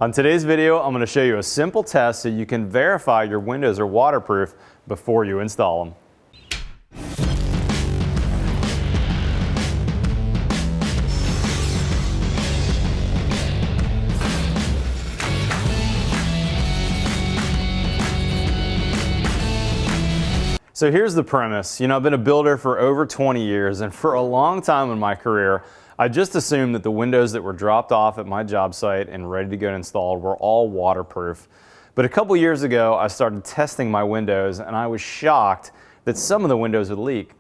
On today's video, I'm going to show you a simple test so you can verify your windows are waterproof before you install them. So here's the premise. I've been a builder for over 20 years, and for a long time in my career, I just assumed that the windows that were dropped off at my job site and ready to get installed were all waterproof. But a couple years ago, I started testing my windows, and I was shocked that some of the windows would leak.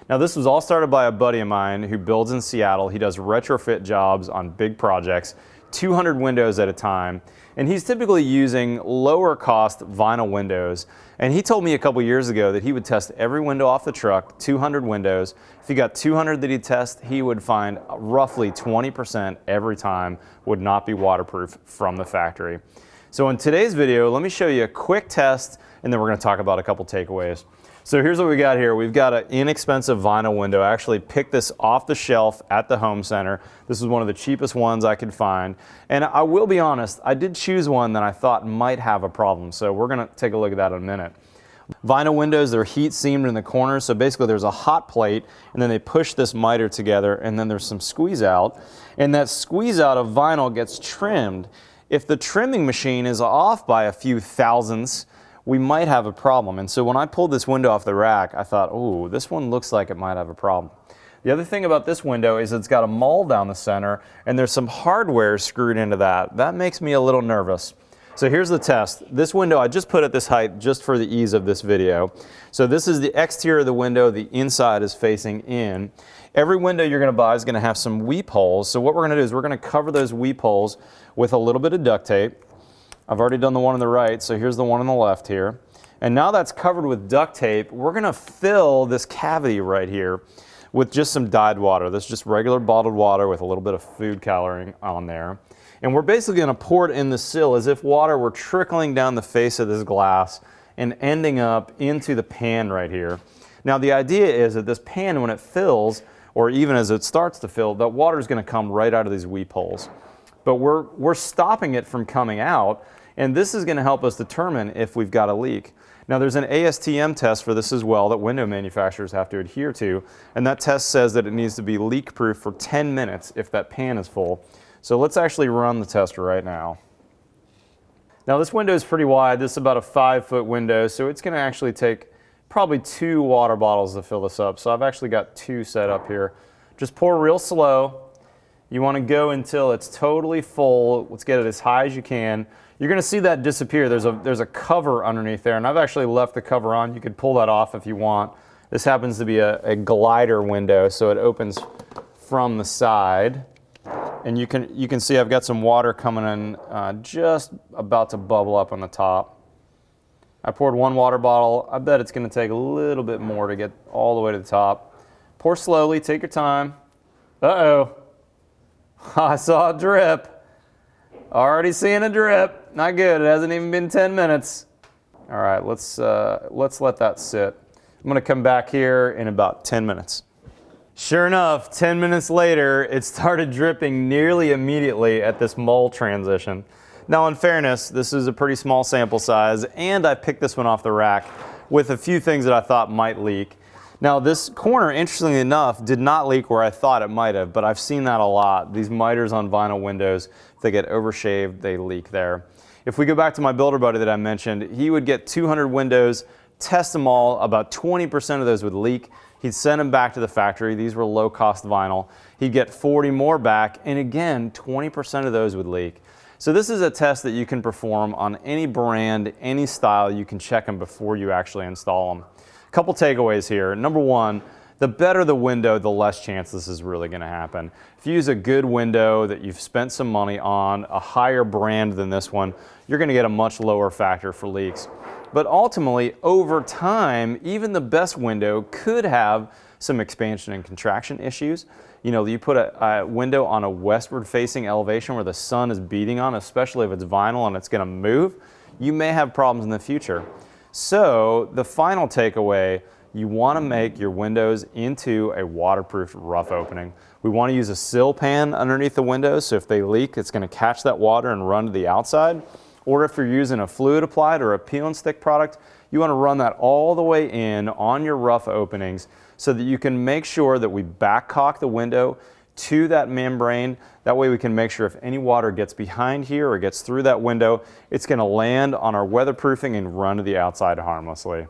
Now, this was all started by a buddy of mine who builds in Seattle. He does retrofit jobs on big projects, 200 windows at a time, and he's typically using lower cost vinyl windows. And he told me a couple years ago that he would test every window off the truck, 200 windows. If he got 200 that he'd test, he would find roughly 20% every time would not be waterproof from the factory. So in today's video, let me show you a quick test, and then we're going to talk about a couple takeaways. So here's what we got here. We've got an inexpensive vinyl window. I actually picked this off the shelf at the home center. This was one of the cheapest ones I could find. And I will be honest, I did choose one that I thought might have a problem. So we're going to take a look at that in a minute. Vinyl windows, they're heat seamed in the corners. So basically there's a hot plate, and then they push this miter together, and then there's some squeeze out. And that squeeze out of vinyl gets trimmed. If the trimming machine is off by a few thousandths, we might have a problem. And so when I pulled this window off the rack, I thought, oh, this one looks like it might have a problem. The other thing about this window is it's got a mull down the center, and there's some hardware screwed into that. That makes me a little nervous. So here's the test. This window, I just put at this height just for the ease of this video. So this is the exterior of the window. The inside is facing in. Every window you're going to buy is going to have some weep holes. So what we're going to do is we're going to cover those weep holes with a little bit of duct tape. I've already done the one on the right, so here's the one on the left here. And now that's covered with duct tape, we're going to fill this cavity right here with just some dyed water. That's just regular bottled water with a little bit of food coloring on there. And we're basically going to pour it in the sill as if water were trickling down the face of this glass and ending up into the pan right here. Now the idea is that this pan, when it fills, or even as it starts to fill, that water is going to come right out of these weep holes. But we're stopping it from coming out, and this is going to help us determine if we've got a leak. Now there's an Astm test for this as well that window manufacturers have to adhere to, and that test says that it needs to be leak proof for 10 minutes if that pan is full. So let's actually run the tester right now. Now this window is pretty wide. This is about a 5-foot window, so it's going to actually take probably 2 water bottles to fill this up. So I've actually got 2 set up here. Just pour real slow. You want to go until it's totally full. Let's get it as high as you can. You're going to see that disappear. There's a cover underneath there, and I've actually left the cover on. You could pull that off if you want. This happens to be a glider window, so it opens from the side. And you can see I've got some water coming in, just about to bubble up on the top. I poured 1 water bottle. I bet it's going to take a little bit more to get all the way to the top. Pour slowly. Take your time. Uh-oh. I saw a drip. Already seeing a drip. Not good. It hasn't even been 10 minutes. All right, let's let that sit. I'm going to come back here in about 10 minutes. Sure enough, 10 minutes later, it started dripping nearly immediately at this mull transition. Now, in fairness, this is a pretty small sample size, and I picked this one off the rack with a few things that I thought might leak. Now this corner, interestingly enough, did not leak where I thought it might have, but I've seen that a lot. These miters on vinyl windows, if they get overshaved, they leak there. If we go back to my builder buddy that I mentioned, he would get 200 windows, test them all, about 20% of those would leak. He'd send them back to the factory. These were low-cost vinyl. He'd get 40 more back, and again, 20% of those would leak. So this is a test that you can perform on any brand, any style. You can check them before you actually install them. Couple takeaways here. Number one, the better the window, the less chance this is really going to happen. If you use a good window that you've spent some money on, a higher brand than this one, you're going to get a much lower factor for leaks. But ultimately, over time, even the best window could have some expansion and contraction issues. You put a window on a westward facing elevation where the sun is beating on, especially if it's vinyl and it's going to move, you may have problems in the future. So the final takeaway, you want to make your windows into a waterproof rough opening. We want to use a sill pan underneath the windows, so if they leak, it's going to catch that water and run to the outside. Or if you're using a fluid applied or a peel and stick product, you want to run that all the way in on your rough openings so that you can make sure that we back caulk the window to that membrane. That way we can make sure if any water gets behind here or gets through that window, it's going to land on our weatherproofing and run to the outside harmlessly.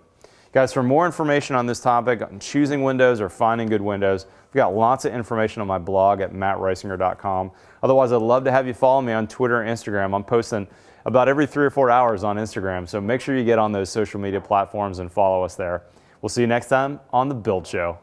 Guys, for more information on this topic, on choosing windows or finding good windows, we've got lots of information on my blog at mattreisinger.com. Otherwise, I'd love to have you follow me on Twitter and Instagram. I'm posting about every 3 or 4 hours on Instagram, so make sure you get on those social media platforms and follow us there. We'll see you next time on The Build Show.